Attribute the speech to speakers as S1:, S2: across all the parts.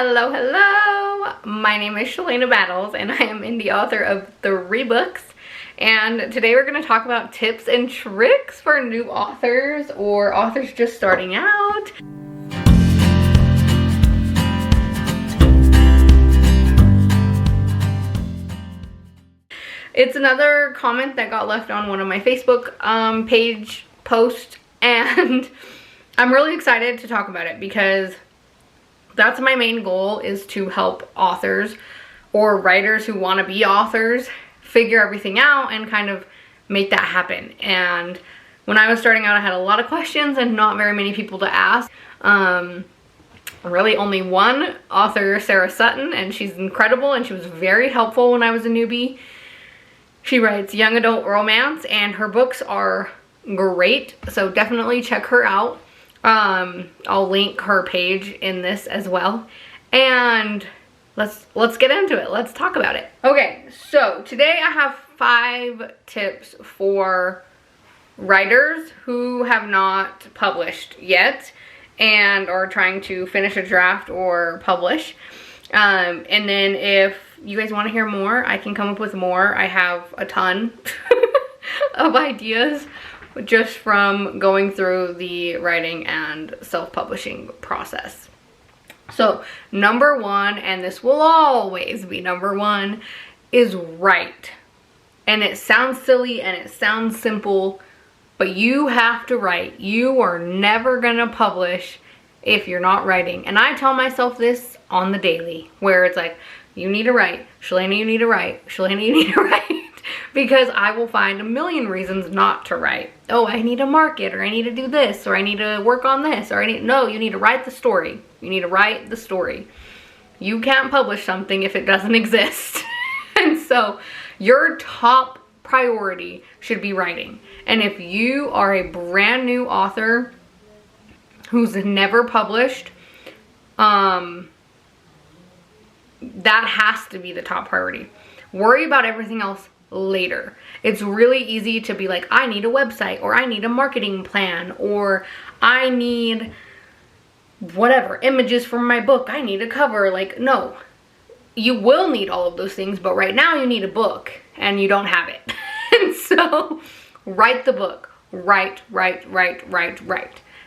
S1: Hello, hello! My name is Shalana Battles and I am indie author of 3 books. And today we're going to talk about tips and tricks for new authors or authors just starting out. It's another comment that got left on one of my Facebook page posts, and I'm really excited to talk about it because that's my main goal, is to help authors or writers who want to be authors figure everything out and kind of make that happen. And when I was starting out, I had a lot of questions and not very many people to ask. Really only one author, Sarah Sutton, and she's incredible and she was very helpful when I was a newbie. She writes young adult romance and her books are great, so definitely check her out. I'll link her page in this as well. And let's get into it. Let's talk about it. Okay, so today I have 5 tips for writers who have not published yet and are trying to finish a draft or publish. And then if you guys want to hear more, I can come up with more. I have a ton of ideas just from going through the writing and self-publishing process. So number 1, and this will always be number 1, is write. And it sounds silly and it sounds simple, but you have to write. You are never gonna publish if you're not writing. And I tell myself this on the daily, where it's like, you need to write. Shalana, you need to write. Shalana, you need to write. Because I will find a million reasons not to write. Oh, I need to market, or I need to do this, or I need to work on this, or no, you need to write the story. You need to write the story. You can't publish something if it doesn't exist. And so your top priority should be writing. And if you are a brand new author who's never published, that has to be the top priority. Worry about everything else later. It's really easy to be like, I need a website, or I need a marketing plan, or I need whatever, images from my book, I need a cover. Like, no, you will need all of those things, but right now you need a book and you don't have it. And so write the book. Write.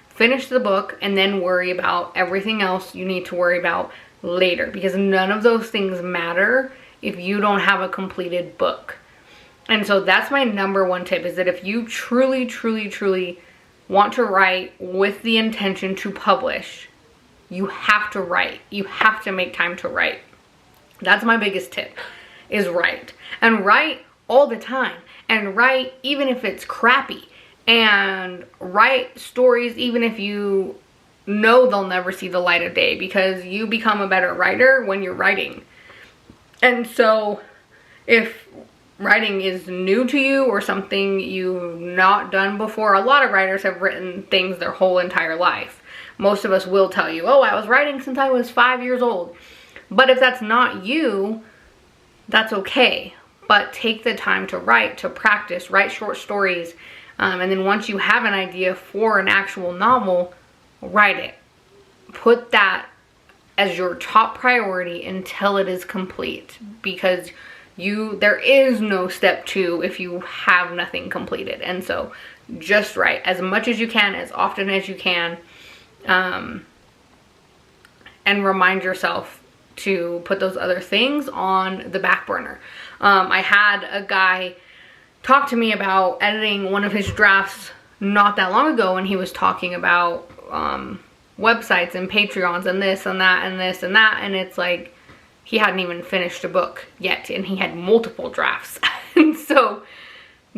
S1: Finish the book and then worry about everything else you need to worry about later, because none of those things matter if you don't have a completed book. And so that's my number 1 tip, is that if you truly want to write with the intention to publish, you have to write. You have to make time to write. That's my biggest tip, is write. And write all the time. And write even if it's crappy. And write stories even if you know they'll never see the light of day, because you become a better writer when you're writing. And so if writing is new to you or something you've not done before, a lot of writers have written things their whole entire life. Most of us will tell you, oh, I was writing since I was 5 years old. But if that's not you, that's okay. But take the time to write, to practice, write short stories. And then once you have an idea for an actual novel, write it. Put that as your top priority until it is complete, because there is no step 2 if you have nothing completed. And so just write as much as you can, as often as you can, and remind yourself to put those other things on the back burner. I had a guy talk to me about editing one of his drafts not that long ago, and he was talking about websites and Patreons and this and that and this and that, and it's like he hadn't even finished a book yet and he had multiple drafts. And so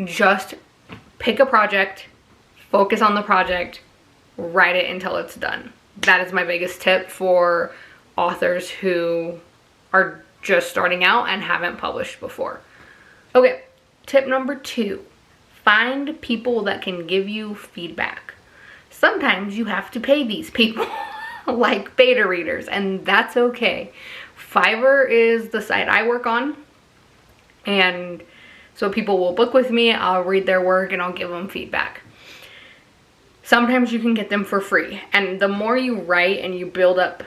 S1: just pick a project, focus on the project, write it until it's done. That is my biggest tip for authors who are just starting out and haven't published before. Okay, tip number 2, find people that can give you feedback. Sometimes you have to pay these people like beta readers, and that's okay. Fiverr is the site I work on, and so people will book with me, I'll read their work, and I'll give them feedback. Sometimes you can get them for free, and the more you write and you build up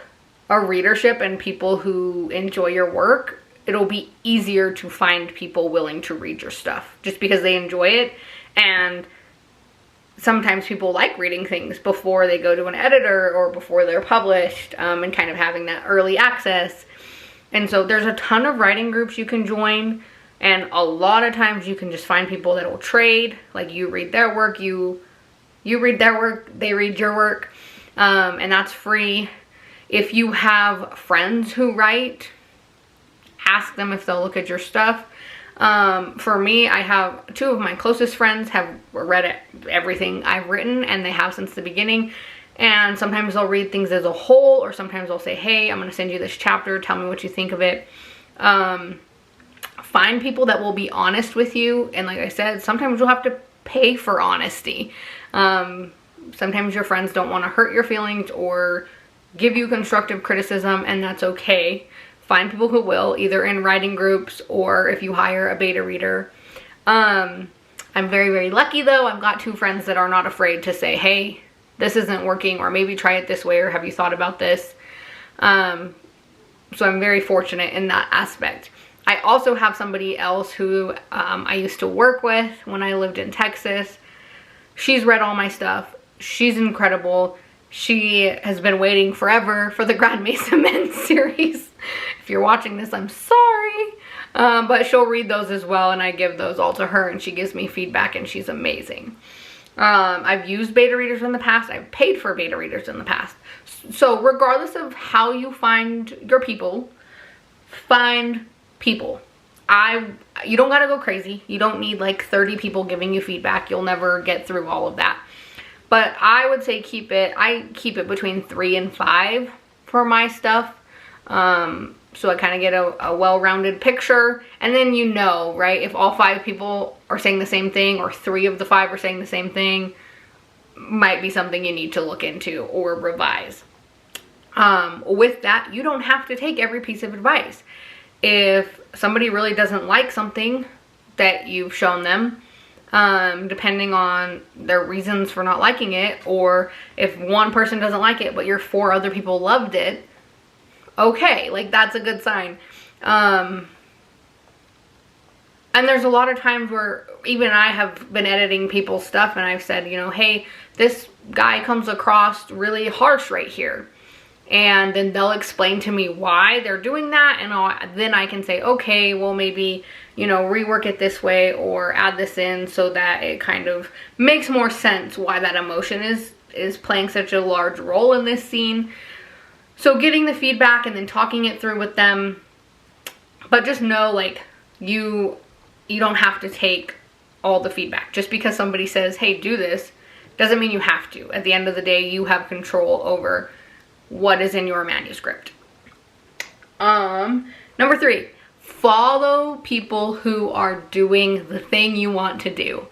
S1: a readership and people who enjoy your work, it'll be easier to find people willing to read your stuff just because they enjoy it. And sometimes people like reading things before they go to an editor or before they're published, and kind of having that early access. And so there's a ton of writing groups you can join, and a lot of times you can just find people that will trade. Like, you read their work, you read their work, they read your work, and that's free. If you have friends who write, ask them if they'll look at your stuff. For me, I have 2 of my closest friends have read everything I've written, and they have since the beginning. And sometimes they'll read things as a whole, or sometimes they'll say, hey, I'm going to send you this chapter, tell me what you think of it. Find people that will be honest with you. And like I said, sometimes you'll have to pay for honesty. Sometimes your friends don't want to hurt your feelings or give you constructive criticism, and that's okay. Find people who will, either in writing groups or if you hire a beta reader. I'm very, very lucky though. I've got 2 friends that are not afraid to say, hey, this isn't working, or maybe try it this way, or have you thought about this? So I'm very fortunate in that aspect. I also have somebody else who I used to work with when I lived in Texas. She's read all my stuff. She's incredible. She has been waiting forever for the Grand Mesa Men series. If you're watching this, I'm sorry. But she'll read those as well, and I give those all to her, and she gives me feedback, and she's amazing. I've used beta readers in the past. I've paid for beta readers in the past. So regardless of how you find your people, find people. You don't gotta go crazy. You don't need like 30 people giving you feedback. You'll never get through all of that. But I would say I keep it between 3 and 5 for my stuff. So I kind of get a well-rounded picture, and then you know, right, if all 5 people are saying the same thing, or 3 of the 5 are saying the same thing, might be something you need to look into or revise. With that, you don't have to take every piece of advice. If somebody really doesn't like something that you've shown them, depending on their reasons for not liking it, or if one person doesn't like it but your 4 other people loved it, okay, like that's a good sign. And there's a lot of times where even I have been editing people's stuff and I've said, you know, hey, this guy comes across really harsh right here. And then they'll explain to me why they're doing that, and then I can say, okay, well maybe, you know, rework it this way or add this in so that it kind of makes more sense why that emotion is playing such a large role in this scene. So getting the feedback and then talking it through with them. But just know, like, you don't have to take all the feedback. Just because somebody says, hey, do this, doesn't mean you have to. At the end of the day, you have control over what is in your manuscript. Number 3, follow people who are doing the thing you want to do.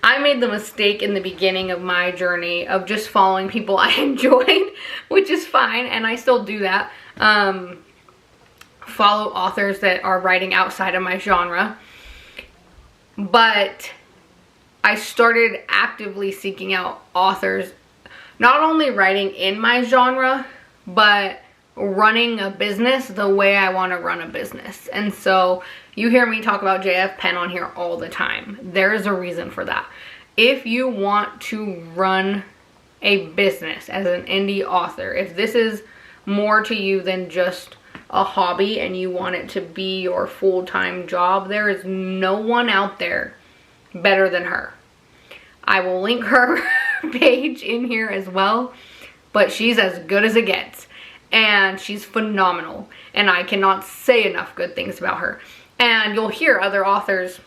S1: I made the mistake in the beginning of my journey of just following people I enjoyed, which is fine, and I still do that. Follow authors that are writing outside of my genre. But I started actively seeking out authors, not only writing in my genre, but running a business the way I want to run a business. And so you hear me talk about JF Penn on here all the time. There is a reason for that. If you want to run a business as an indie author, if this is more to you than just a hobby and you want it to be your full-time job, there is no one out there better than her. I will link her page in here as well, but she's as good as it gets, and she's phenomenal, and I cannot say enough good things about her. And you'll hear other authors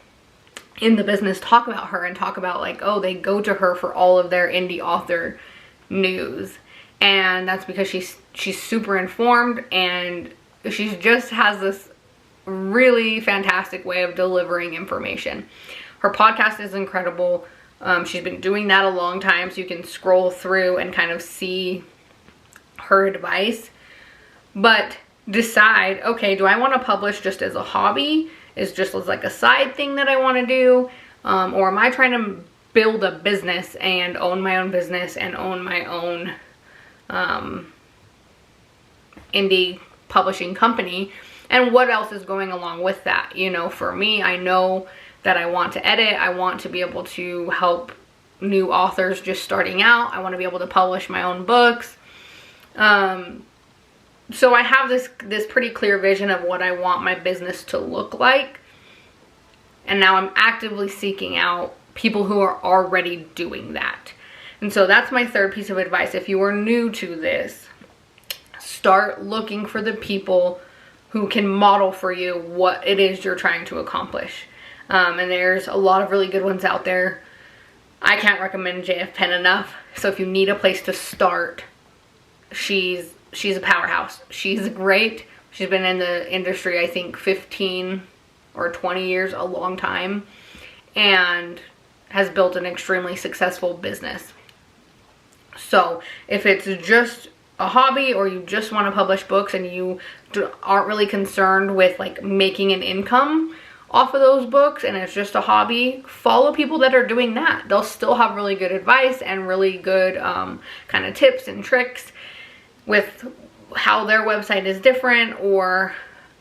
S1: in the business talk about her and talk about, like, oh, they go to her for all of their indie author news, and that's because she's super informed, and she just has this really fantastic way of delivering information. Her podcast is incredible. She's been doing that a long time, so you can scroll through and kind of see her advice. But decide, okay, do I want to publish just as a hobby? Is just as like a side thing that I want to do? Or am I trying to build a business and own my own business and own my own indie publishing company, and what else is going along with that. You know, for me, I know that I want to edit. I want to be able to help new authors just starting out. I want to be able to publish my own books. So I have this pretty clear vision of what I want my business to look like. And now I'm actively seeking out people who are already doing that. And so that's my third piece of advice. If you are new to this, start looking for the people who can model for you what it is you're trying to accomplish. And there's a lot of really good ones out there. I can't recommend JF Penn enough. So if you need a place to start, she's a powerhouse. She's great. She's been in the industry, I think 15 or 20 years, a long time, and has built an extremely successful business. So if it's just a hobby, or you just want to publish books and you aren't really concerned with like making an income off of those books, and it's just a hobby, follow people that are doing that. They'll still have really good advice and really good kind of tips and tricks with how their website is different, or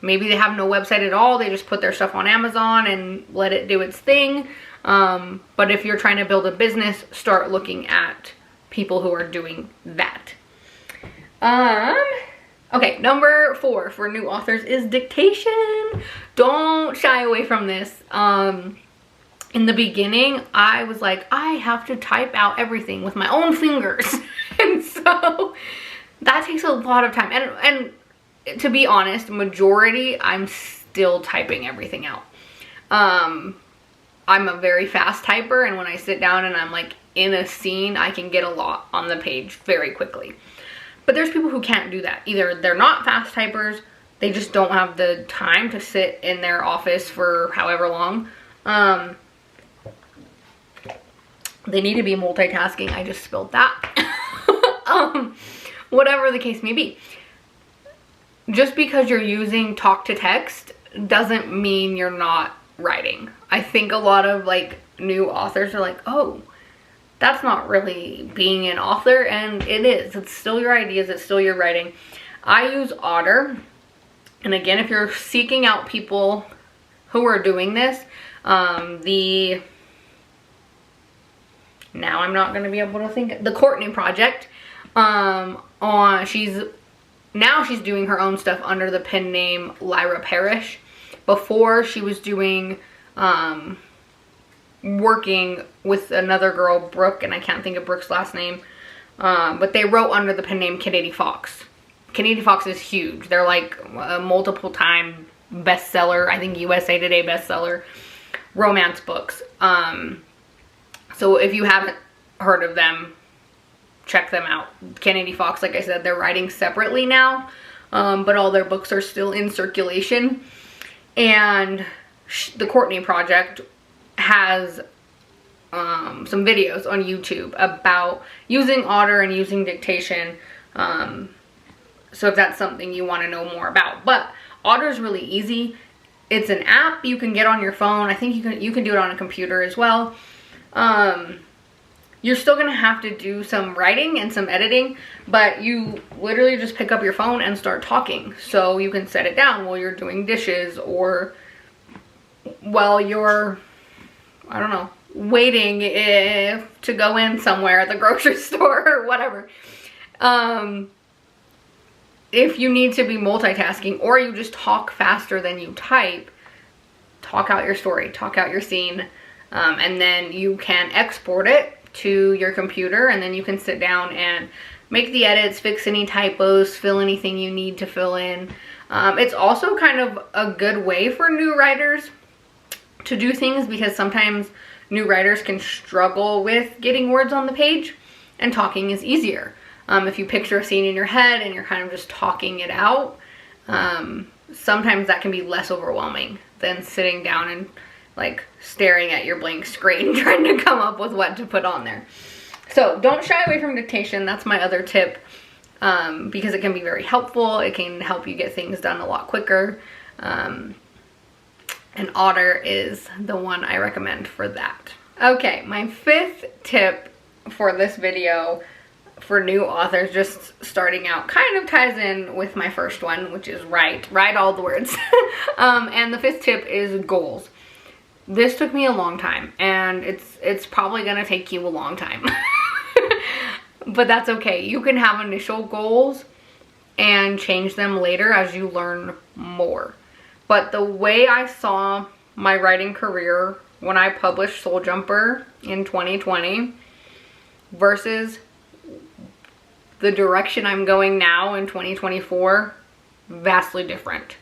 S1: maybe they have no website at all. They just put their stuff on Amazon and let it do its thing. But if you're trying to build a business, start looking at people who are doing that. Okay, number 4 for new authors is dictation. Don't shy away from this. In the beginning, I was like, I have to type out everything with my own fingers. And so that takes a lot of time. And to be honest, majority, I'm still typing everything out. I'm a very fast typer, and when I sit down and I'm like in a scene, I can get a lot on the page very quickly. But there's people who can't do that. Either they're not fast typers, they just don't have the time to sit in their office for however long. They need to be multitasking. I just spilled that. Whatever the case may be. Just because you're using talk to text doesn't mean you're not writing. I think a lot of like new authors are like, oh, that's not really being an author, and it is. It's still your ideas, it's still your writing. I use Otter, and again, if you're seeking out people who are doing this, now I'm not going to be able to think, the Courtney Project, she's doing her own stuff under the pen name Lyra Parrish. Before, she was doing working with another girl, Brooke, and I can't think of Brooke's last name, but they wrote under the pen name Kennedy Fox. Kennedy Fox is huge. They're like a multiple time bestseller, I think USA Today bestseller, romance books. So if you haven't heard of them, check them out. Kennedy Fox, like I said, they're writing separately now, but all their books are still in circulation. And the Courtney Project has some videos on YouTube about using Otter and using dictation, so if that's something you want to know more about. But Otter is really easy. It's an app you can get on your phone. I think you can do it on a computer as well. You're still gonna have to do some writing and some editing, but you literally just pick up your phone and start talking. So you can set it down while you're doing dishes, or while you're, I don't know, waiting to go in somewhere at the grocery store or whatever. If you need to be multitasking, or you just talk faster than you type, talk out your story, talk out your scene, and then you can export it to your computer, and then you can sit down and make the edits, fix any typos, fill anything you need to fill in. It's also kind of a good way for new writers to do things, because sometimes new writers can struggle with getting words on the page, and talking is easier. If you picture a scene in your head and you're kind of just talking it out, sometimes that can be less overwhelming than sitting down and like staring at your blank screen trying to come up with what to put on there. So don't shy away from dictation. That's my other tip, because it can be very helpful. It can help you get things done a lot quicker. And Otter is the one I recommend for that. Okay, my 5th tip for this video for new authors just starting out kind of ties in with my first one, which is write all the words. And the 5th tip is goals. This took me a long time, and it's probably gonna take you a long time. But that's okay. You can have initial goals and change them later as you learn more. But the way I saw my writing career when I published Soul Jumper in 2020 versus the direction I'm going now in 2024, vastly different.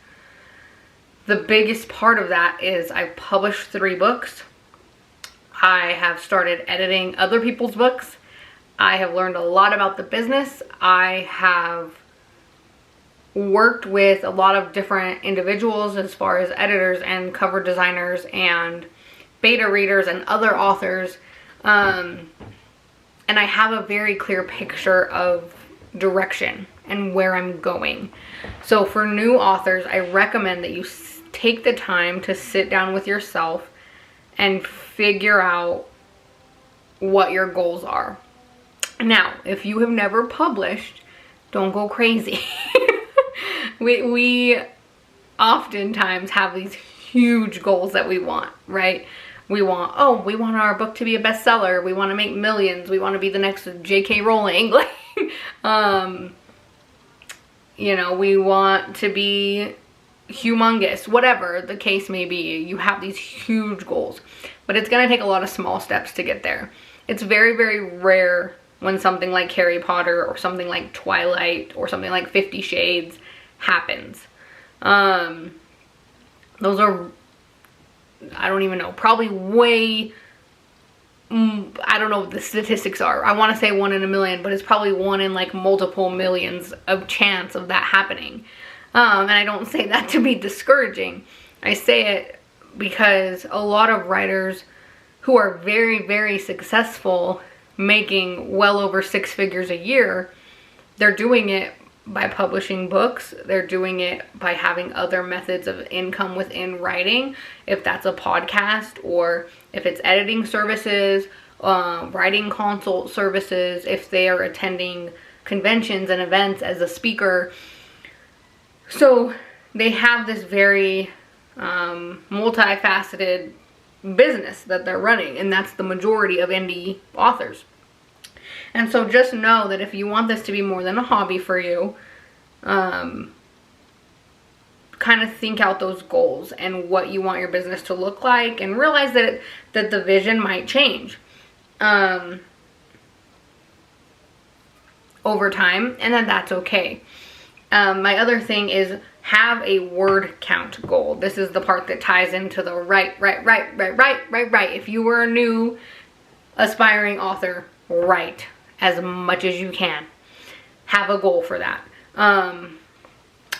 S1: The biggest part of that is I published 3 books. I have started editing other people's books. I have learned a lot about the business. I have worked with a lot of different individuals as far as editors and cover designers and beta readers and other authors. And I have a very clear picture of direction and where I'm going. So for new authors, I recommend that you take the time to sit down with yourself and figure out what your goals are. Now, if you have never published, don't go crazy. we oftentimes have these huge goals that we want, right? We want our book to be a bestseller. We want to make millions. We want to be the next J.K. Rowling. You know, we want to be humongous, whatever the case may be. You have these huge goals, but it's going to take a lot of small steps to get there. It's very, very rare when something like Harry Potter or something like Twilight or something like 50 Shades happens. Those are, I don't even know, probably way, I don't know what the statistics are. I want to say 1 in a million, but it's probably 1 in like multiple millions of chance of that happening. And I don't say that to be discouraging. I say it because a lot of writers who are very, very successful, making well over 6 figures a year, they're doing it by publishing books. They're doing it by having other methods of income within writing, if that's a podcast or if it's editing services, writing consult services, if they are attending conventions and events as a speaker. So they have this very multifaceted business that they're running, and that's the majority of indie authors. And so just know that if you want this to be more than a hobby for you, kind of think out those goals and what you want your business to look like, and realize that the vision might change over time, and then that's okay. My other thing is have a word count goal. This is the part that ties into the right. If you were a new aspiring author, write as much as you can. Have a goal for that.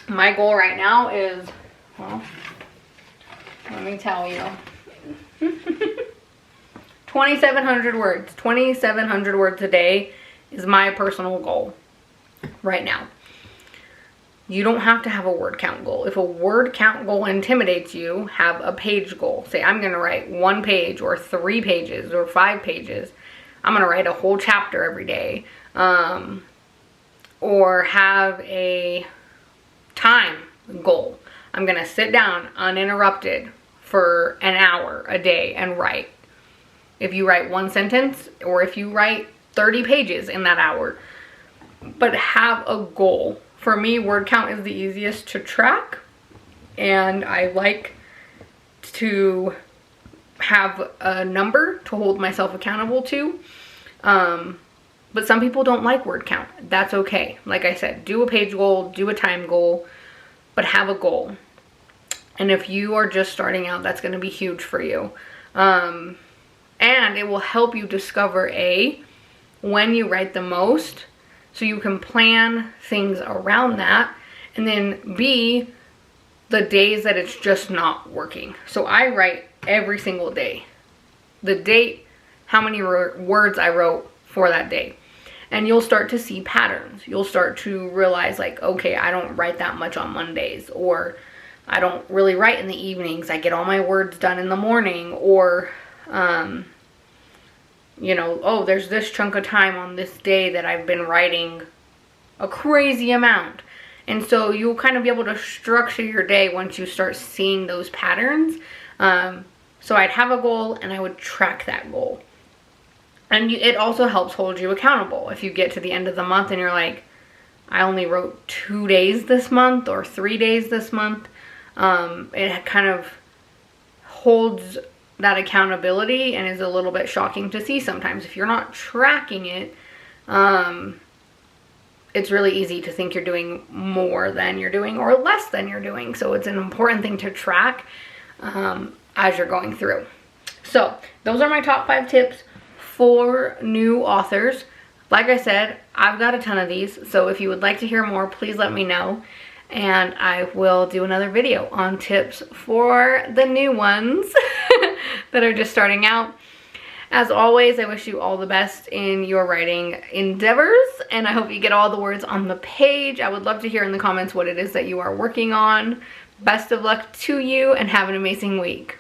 S1: My goal right now is, well, let me tell you, 2,700 words. 2,700 words a day is my personal goal right now. You don't have to have a word count goal. If a word count goal intimidates you, have a page goal. Say, I'm going to write 1 page or 3 pages or 5 pages. I'm going to write a whole chapter every day. Or have a time goal. I'm going to sit down uninterrupted for an hour a day and write. If you write 1 sentence or if you write 30 pages in that hour. But have a goal. For me, word count is the easiest to track, and I like to have a number to hold myself accountable to. But some people don't like word count. That's okay. Like I said, do a page goal, do a time goal, but have a goal. And if you are just starting out, that's going to be huge for you. And it will help you discover when you write the most, so you can plan things around that, and then B, the days that it's just not working. So I write every single day. The date, how many words I wrote for that day. And you'll start to see patterns. You'll start to realize, like, okay, I don't write that much on Mondays, or I don't really write in the evenings. I get all my words done in the morning, or you know, oh, there's this chunk of time on this day that I've been writing a crazy amount. And so you'll kind of be able to structure your day once you start seeing those patterns. So I'd have a goal and I would track that goal. And it also helps hold you accountable. If you get to the end of the month and you're like, I only wrote 2 days this month or 3 days this month, it kind of holds that accountability and is a little bit shocking to see sometimes. If you're not tracking it, it's really easy to think you're doing more than you're doing or less than you're doing. So it's an important thing to track as you're going through. So those are my top 5 tips for new authors. Like I said, I've got a ton of these, so if you would like to hear more, please let me know, and I will do another video on tips for the new ones that are just starting out. As always, I wish you all the best in your writing endeavors, and I hope you get all the words on the page. I would love to hear in the comments what it is that you are working on. Best of luck to you, and have an amazing week.